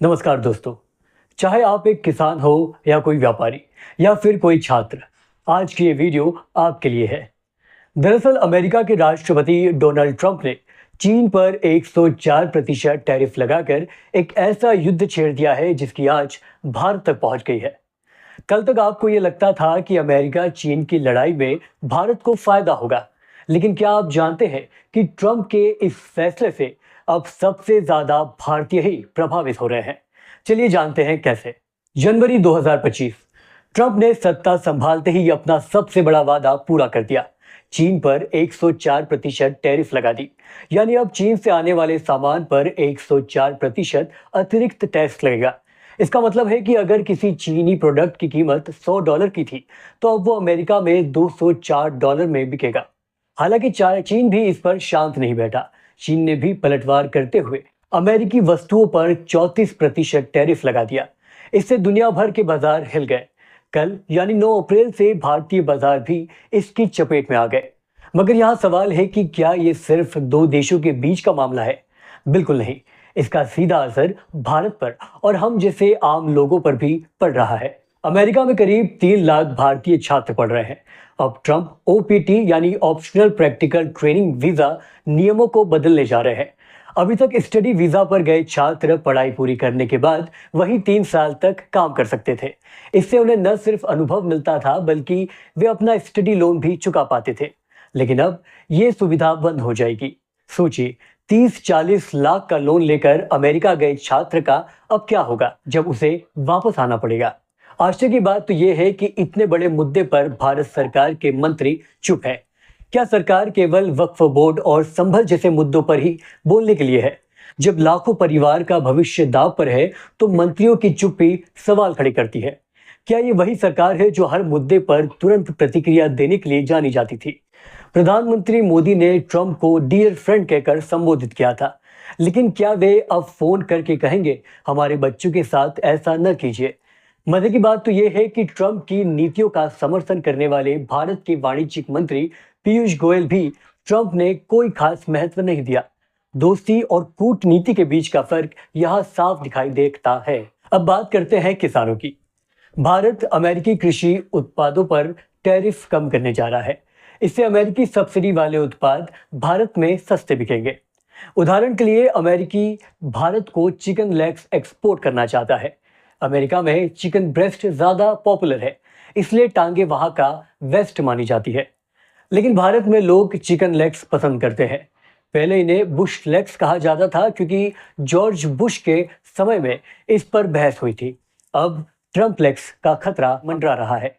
नमस्कार दोस्तों। चाहे आप एक किसान हो या कोई व्यापारी या फिर कोई छात्र, आज की ये वीडियो आपके लिए है। दरअसल अमेरिका के राष्ट्रपति डोनाल्ड ट्रंप ने चीन पर 104% टैरिफ लगाकर एक ऐसा युद्ध छेड़ दिया है जिसकी आज भारत तक पहुंच गई है। कल तक आपको ये लगता था कि अमेरिका चीन की लड़ाई में भारत को फायदा होगा, लेकिन क्या आप जानते हैं कि ट्रंप के इस फैसले से अब सबसे ज्यादा भारतीय ही प्रभावित हो रहे हैं। चलिए जानते हैं कैसे। जनवरी 2025, ट्रंप ने सत्ता संभालते ही अपना सबसे बड़ा वादा पूरा कर दिया। चीन पर 104% टैरिफ लगा दी, यानी अब चीन से आने वाले सामान पर 104% अतिरिक्त टैक्स लगेगा। इसका मतलब है कि अगर किसी चीनी प्रोडक्ट की कीमत $100 की थी, तो अब वो अमेरिका में $204 में बिकेगा। हालांकि चीन भी इस पर शांत नहीं बैठा। चीन ने भी पलटवार करते हुए अमेरिकी वस्तुओं पर 34% टैरिफ लगा दिया। इससे दुनिया भर के बाजार हिल गए। कल यानी 9 अप्रैल से भारतीय बाजार भी इसकी चपेट में आ गए। मगर यहाँ सवाल है कि क्या ये सिर्फ दो देशों के बीच का मामला है? बिल्कुल नहीं। इसका सीधा असर भारत पर और हम जैसे आम लोगों पर भी पड़ रहा है। अमेरिका में करीब 3 लाख भारतीय छात्र पढ़ रहे हैं। अब ट्रंप OPT यानी ऑप्शनल प्रैक्टिकल ट्रेनिंग वीजा नियमों को बदलने जा रहे हैं। अभी तक स्टडी वीजा पर गए छात्र पढ़ाई पूरी करने के बाद वही 3 साल तक काम कर सकते थे। इससे उन्हें न सिर्फ अनुभव मिलता था, बल्कि वे अपना स्टडी लोन भी चुका पाते थे। लेकिन अब ये सुविधा बंद हो जाएगी। सोचिए, 30-40 लाख का लोन लेकर अमेरिका गए छात्र का अब क्या होगा जब उसे वापस आना पड़ेगा। आश्चर्य की बात तो यह है कि इतने बड़े मुद्दे पर भारत सरकार के मंत्री चुप है। क्या सरकार केवल वक्फ बोर्ड और संभल जैसे मुद्दों पर ही बोलने के लिए है? जब लाखों परिवार का भविष्य दांव पर है, तो मंत्रियों की चुप्पी सवाल खड़े करती है। क्या ये वही सरकार है जो हर मुद्दे पर तुरंत प्रतिक्रिया देने के लिए जानी जाती थी? प्रधानमंत्री मोदी ने ट्रंप को डियर फ्रेंड कहकर संबोधित किया था, लेकिन क्या वे अब फोन करके कहेंगे हमारे बच्चों के साथ ऐसा न कीजिए? मजे की बात तो यह है कि ट्रंप की नीतियों का समर्थन करने वाले भारत के वाणिज्यिक मंत्री पीयूष गोयल भी ट्रंप ने कोई खास महत्व नहीं दिया। दोस्ती और कूटनीति के बीच का फर्क यहाँ साफ दिखाई देता है। अब बात करते हैं किसानों की। भारत अमेरिकी कृषि उत्पादों पर टैरिफ कम करने जा रहा है। इससे अमेरिकी सब्सिडी वाले उत्पाद भारत में सस्ते बिकेंगे। उदाहरण के लिए अमेरिकी भारत को चिकन लेग्स एक्सपोर्ट करना चाहता है। अमेरिका में चिकन ब्रेस्ट ज्यादा पॉपुलर है, इसलिए टांगे वहां का वेस्ट मानी जाती है। लेकिन भारत में लोग चिकन लेग्स पसंद करते हैं। पहले इन्हें बुश लेग्स कहा जाता था, क्योंकि जॉर्ज बुश के समय में इस पर बहस हुई थी। अब ट्रंप लेग्स का खतरा मंडरा रहा है।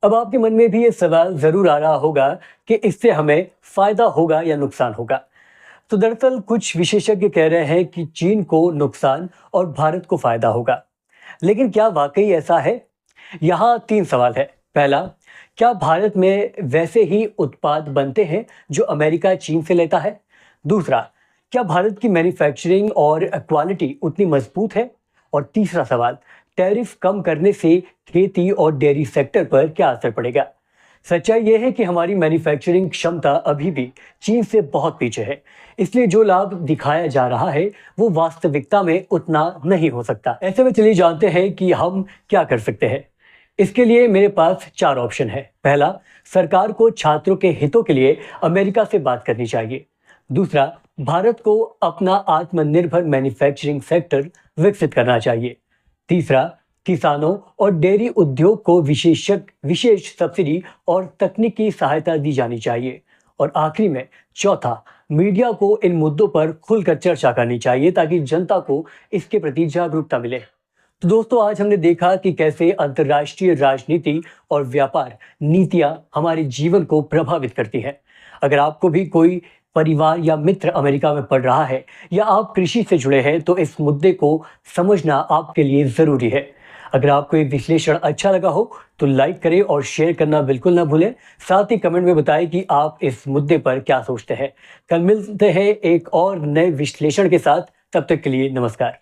अब आपके मन में भी ये सवाल जरूर आ रहा होगा कि इससे हमें फायदा होगा या नुकसान होगा। तो दरअसल कुछ विशेषज्ञ कह रहे हैं कि चीन को नुकसान और भारत को फायदा होगा। लेकिन क्या वाकई ऐसा है? यहाँ 3 सवाल है। पहला, क्या भारत में वैसे ही उत्पाद बनते हैं जो अमेरिका चीन से लेता है? दूसरा, क्या भारत की मैन्युफैक्चरिंग और क्वालिटी उतनी मजबूत है? और तीसरा सवाल, टैरिफ कम करने से खेती और डेयरी सेक्टर पर क्या असर पड़ेगा? सच्चाई यह है कि हमारी मैन्युफैक्चरिंग क्षमता अभी भी चीन से बहुत पीछे है। इसलिए जो लाभ दिखाया जा रहा है वो वास्तविकता में उतना नहीं हो सकता। ऐसे में चलिए जानते हैं कि हम क्या कर सकते हैं। इसके लिए मेरे पास 4 ऑप्शन है। पहला, सरकार को छात्रों के हितों के लिए अमेरिका से बात करनी चाहिए। दूसरा, भारत को अपना आत्मनिर्भर मैन्युफैक्चरिंग सेक्टर विकसित करना चाहिए। तीसरा, किसानों और डेयरी उद्योग को विशेष सब्सिडी और तकनीकी सहायता दी जानी चाहिए। और आखिरी में चौथा, मीडिया को इन मुद्दों पर खुलकर चर्चा करनी चाहिए ताकि जनता को इसके प्रति जागरूकता मिले। तो दोस्तों, आज हमने देखा कि कैसे अंतर्राष्ट्रीय राजनीति और व्यापार नीतियां हमारे जीवन को प्रभावित करती हैं। अगर आपको भी कोई परिवार या मित्र अमेरिका में पढ़ रहा है या आप कृषि से जुड़े हैं, तो इस मुद्दे को समझना आपके लिए जरूरी है। अगर आपको ये विश्लेषण अच्छा लगा हो तो लाइक करें और शेयर करना बिल्कुल ना भूलें। साथ ही कमेंट में बताएं कि आप इस मुद्दे पर क्या सोचते हैं। कल मिलते हैं एक और नए विश्लेषण के साथ। तब तक के लिए नमस्कार।